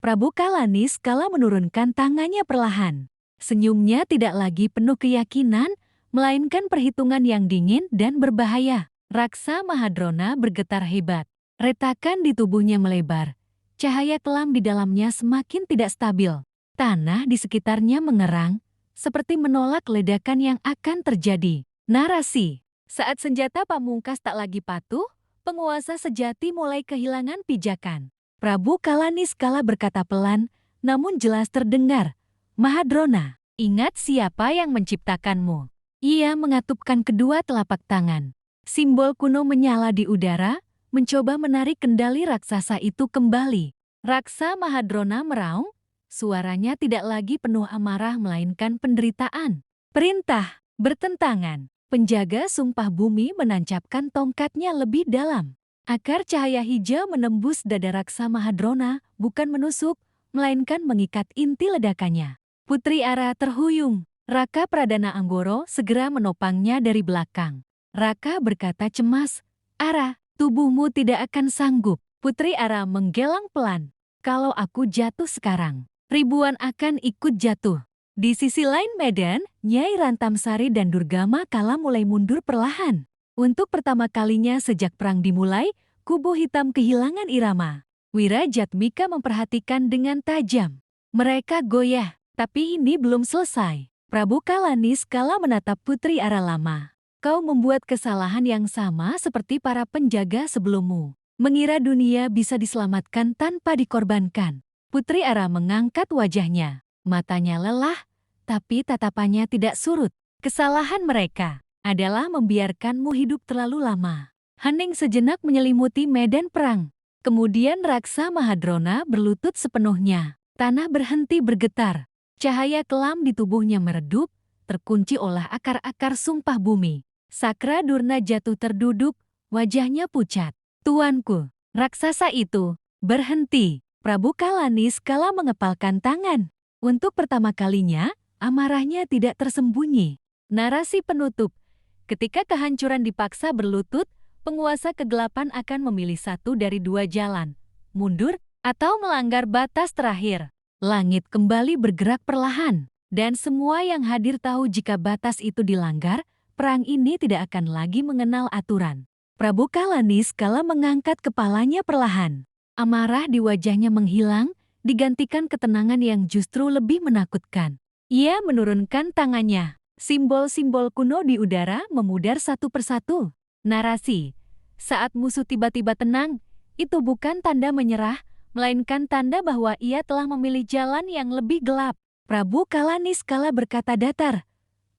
Prabu Kalanis kala menurunkan tangannya perlahan. Senyumnya tidak lagi penuh keyakinan, melainkan perhitungan yang dingin dan berbahaya. Raksa Mahadrona bergetar hebat. Retakan di tubuhnya melebar. Cahaya kelam di dalamnya semakin tidak stabil. Tanah di sekitarnya mengerang, seperti menolak ledakan yang akan terjadi. Narasi. Saat senjata pamungkas tak lagi patuh, penguasa sejati mulai kehilangan pijakan. Prabu Kalanis kala berkata pelan, namun jelas terdengar. Mahadrona, ingat siapa yang menciptakanmu. Ia mengatupkan kedua telapak tangan. Simbol kuno menyala di udara, mencoba menarik kendali raksasa itu kembali. Raksa Mahadrona meraung, suaranya tidak lagi penuh amarah melainkan penderitaan. Perintah, bertentangan. Penjaga sumpah bumi menancapkan tongkatnya lebih dalam. Akar cahaya hijau menembus dada Raksa Mahadrona, bukan menusuk, melainkan mengikat inti ledakannya. Putri Ara terhuyung. Raka Pradana Anggoro segera menopangnya dari belakang. Raka berkata cemas, "Ara, tubuhmu tidak akan sanggup." Putri Ara menggelang pelan. "Kalau aku jatuh sekarang, ribuan akan ikut jatuh." Di sisi lain medan, Nyai Rantamsari dan Durgama kala mulai mundur perlahan. Untuk pertama kalinya sejak perang dimulai, kubu hitam kehilangan irama. Wirajatmika memperhatikan dengan tajam. Mereka goyah, tapi ini belum selesai. Prabu Kalanis kala menatap Putri Ara lama. "Kau membuat kesalahan yang sama seperti para penjaga sebelummu. Mengira dunia bisa diselamatkan tanpa dikorbankan." Putri Ara mengangkat wajahnya. Matanya lelah, tapi tatapannya tidak surut. Kesalahan mereka adalah membiarkanmu hidup terlalu lama. Hening sejenak menyelimuti medan perang. Kemudian Raksa Mahadrona berlutut sepenuhnya. Tanah berhenti bergetar. Cahaya kelam di tubuhnya meredup, terkunci oleh akar-akar sumpah bumi. Sakra Durna jatuh terduduk, wajahnya pucat. "Tuanku." Raksasa itu berhenti. Prabu Kalanis kala mengepalkan tangan. Untuk pertama kalinya, amarahnya tidak tersembunyi. Narasi penutup. Ketika kehancuran dipaksa berlutut, penguasa kegelapan akan memilih satu dari dua jalan. Mundur, atau melanggar batas terakhir. Langit kembali bergerak perlahan. Dan semua yang hadir tahu jika batas itu dilanggar, perang ini tidak akan lagi mengenal aturan. Prabu Kalanis kala mengangkat kepalanya perlahan. Amarah di wajahnya menghilang, digantikan ketenangan yang justru lebih menakutkan. Ia menurunkan tangannya. Simbol-simbol kuno di udara memudar satu persatu. Narasi. Saat musuh tiba-tiba tenang, itu bukan tanda menyerah, melainkan tanda bahwa ia telah memilih jalan yang lebih gelap. Prabu Kalanis kala berkata datar,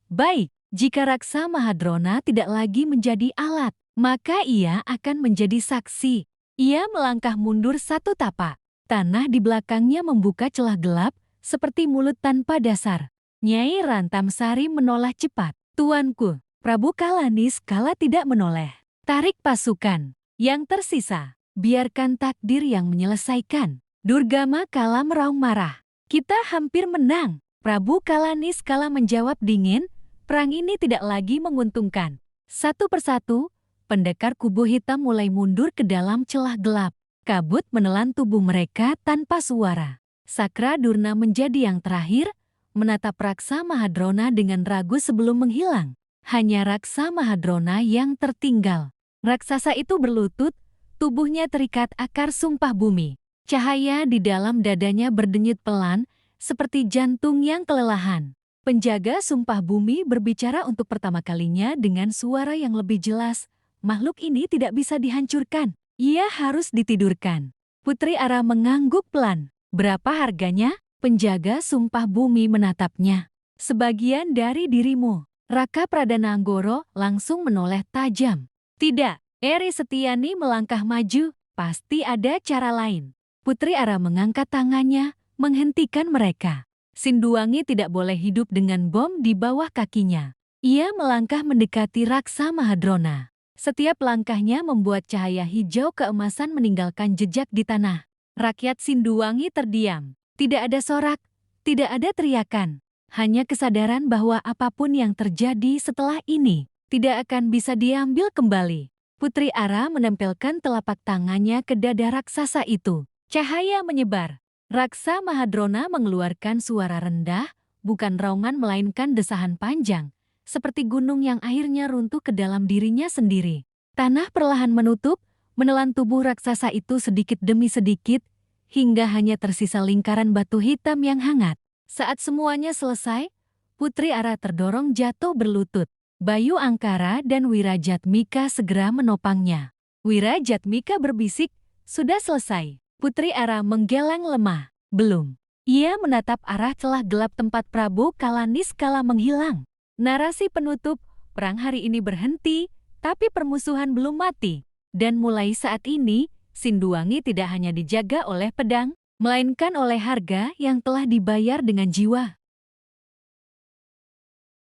"Baik, jika Raksa Mahadrona tidak lagi menjadi alat, maka ia akan menjadi saksi." Ia melangkah mundur satu tapak. Tanah di belakangnya membuka celah gelap, seperti mulut tanpa dasar. Nyai Rantamsari menoleh cepat. "Tuanku." Prabu Kalanis kala tidak menoleh. "Tarik pasukan. Yang tersisa, biarkan takdir yang menyelesaikan." Durgama kala meraung marah. "Kita hampir menang." Prabu Kalanis kala menjawab dingin, "Perang ini tidak lagi menguntungkan." Satu persatu, pendekar kubu hitam mulai mundur ke dalam celah gelap. Kabut menelan tubuh mereka tanpa suara. Sakra Durna menjadi yang terakhir, menatap Raksa Mahadrona dengan ragu sebelum menghilang. Hanya Raksa Mahadrona yang tertinggal. Raksasa itu berlutut, tubuhnya terikat akar sumpah bumi. Cahaya di dalam dadanya berdenyut pelan, seperti jantung yang kelelahan. Penjaga sumpah bumi berbicara untuk pertama kalinya dengan suara yang lebih jelas. Makhluk ini tidak bisa dihancurkan. Ia harus ditidurkan. Putri Ara mengangguk pelan. "Berapa harganya?" Penjaga sumpah bumi menatapnya. "Sebagian dari dirimu." Raka Pradana Anggoro langsung menoleh tajam. "Tidak." Eri Setiani melangkah maju. "Pasti ada cara lain." Putri Ara mengangkat tangannya, menghentikan mereka. Sinduwangi tidak boleh hidup dengan bom di bawah kakinya. Ia melangkah mendekati Raksa Mahadrona. Setiap langkahnya membuat cahaya hijau keemasan meninggalkan jejak di tanah. Rakyat Sinduwangi terdiam. Tidak ada sorak, tidak ada teriakan. Hanya kesadaran bahwa apapun yang terjadi setelah ini tidak akan bisa diambil kembali. Putri Ara menempelkan telapak tangannya ke dada raksasa itu. Cahaya menyebar. Raksa Mahadrona mengeluarkan suara rendah, bukan raungan melainkan desahan panjang, seperti gunung yang akhirnya runtuh ke dalam dirinya sendiri. Tanah perlahan menutup, menelan tubuh raksasa itu sedikit demi sedikit, hingga hanya tersisa lingkaran batu hitam yang hangat. Saat semuanya selesai, Putri Ara terdorong jatuh berlutut. Bayu Angkara dan Wirajatmika segera menopangnya. Wirajatmika berbisik, "Sudah selesai." Putri Ara menggeleng lemah. "Belum." Ia menatap arah celah gelap tempat Prabu Kalaniskala menghilang. Narasi penutup, perang hari ini berhenti, tapi permusuhan belum mati. Dan mulai saat ini, Sinduwangi tidak hanya dijaga oleh pedang, melainkan oleh harga yang telah dibayar dengan jiwa.